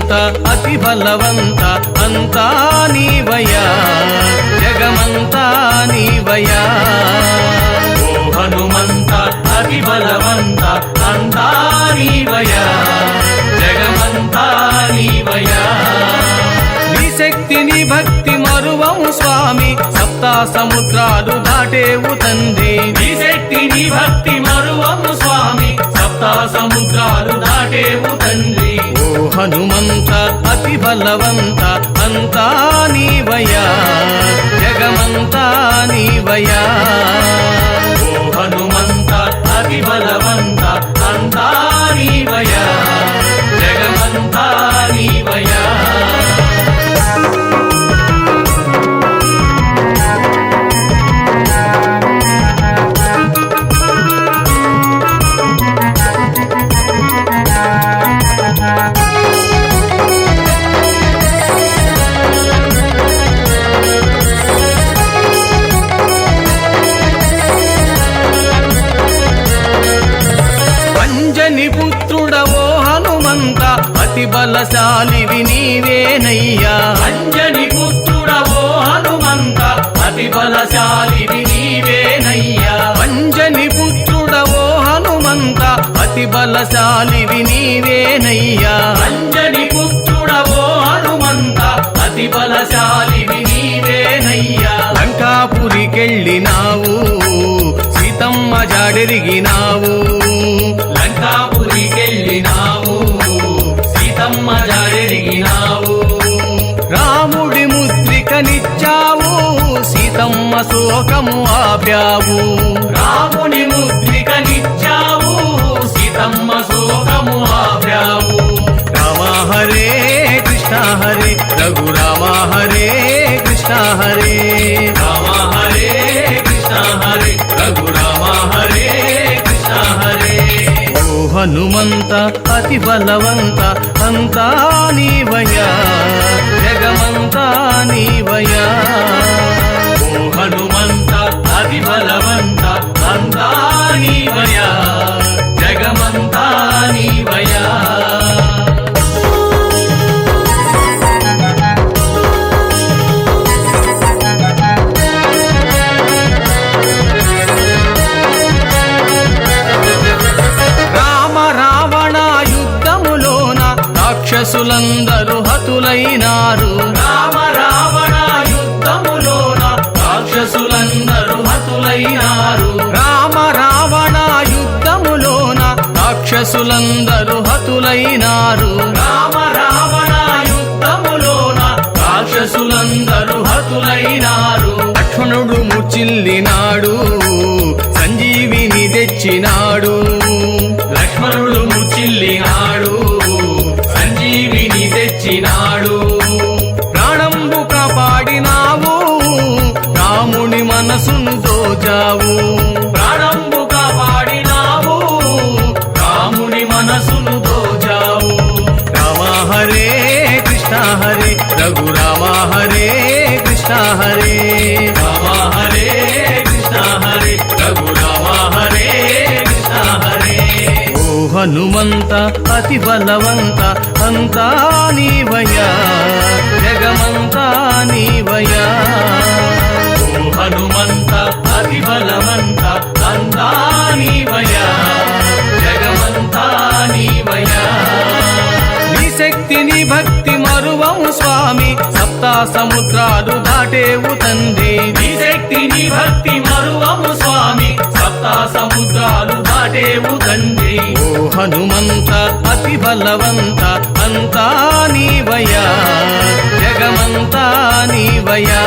హనుమంత అతి బలవంత అంతా నీవయా జగమంతా నీవయా ఓ హనుమంత అతి బలవంత అంతా నీవయా జగమంతా నీవయా నీ శక్తిని భక్తి మరువం స్వామి సప్తా సముద్రాలు దాటేవు తండ్రి నీ శక్తిని భక్తి మరువం స్వామి సప్తా సముద్రాలు దాటేవు తండ్రి ఓ హనుమంత అతి బలవంత అంతా నీవయా జగమంతా నీవయా ఓ హనుమంత అతి బలవంత అంతా నీవయా జగమంతా నీవయా అంజని పుత్రుడవో హనుమంత అతి బలశాలివి నీవేనయ్యా అంజని పుత్రుడవో హనుమంత అతి బలశాలివి నీవేనయ్యా అంజని పుత్రుడవో హనుమంత అతి బలశాలివి నీవేనయ్యా అంజని పుత్రుడవో హనుమంత అతి బలశాలివి నీవేనయ్యా లంకాపురికెళ్ళినావు సీతమ్మ జాడెరిగినావు లంకాపురికెళ్ళినావు సీతమ్మ జాడెరిగినావు రాముడి ముద్రికనిచ్చావు సీతమ్మ శోకము ఆప్యావు రాముని ముద్రికనిచ్చావు సీతమ్మ శోకము ఆప్యావు రామ హరే కృష్ణ హరే రఘురామ హరే కృష్ణ హరే రామ హరే కృష్ణ హరే రఘురామ హరే కృష్ణ హరే ఓ హనుమంత అతి బలవంత అంతా నీవయా జగమంతా నీవయా ఓ హనుమంత అతి బలవంత అంతా నీవయా జగమంతా నీవయా రాక్షసులందరూ హతులైనారు రామ రావణ యుద్ధములోన రాక్షసులందరూ హతులైనారు రామ రావణ యుద్ధములోన రాక్షసులందరూ హతులైనారు రామ రావణ యుద్ధములోన రాక్షసులందరూ హతులైనారు లక్ష్మణుడు ముచ్చిల్లినాడు సంజీవిని తెచ్చినాడు లక్ష్మణుడు ముచ్చిల్లినాడు సంజీవిని తెచ్చినాడు ప్రాణంబు కాపాడినావు రాముని మనసును దోచావు ప్రాణంబు కాపాడినావు రాముని మనసును దోచావు రామ హరే కృష్ణ హరే రఘురామ హరే కృష్ణ హరే రామ హరే కృష్ణ హరే రఘురామ హరే కృష్ణ హరే ఓ హనుమంత అతి బలవంత అంతా నీవయా జగమంతా నీవయా ఓ హనుమంత అతి బలవంత అంతా నీవయా జగమంతా నీవయా నీ శక్తిని భక్తి మరువం స్వామి సప్తా సముద్రాలు దాటేవు తండ్రి నీ శక్తిని భక్తి మరువం స్వామి సప్తా సముద్రాలు దాటేవు తండ్రి ఓ హనుమంత అతి బలవంత అంతా నీవయా జగమంతా నీవయా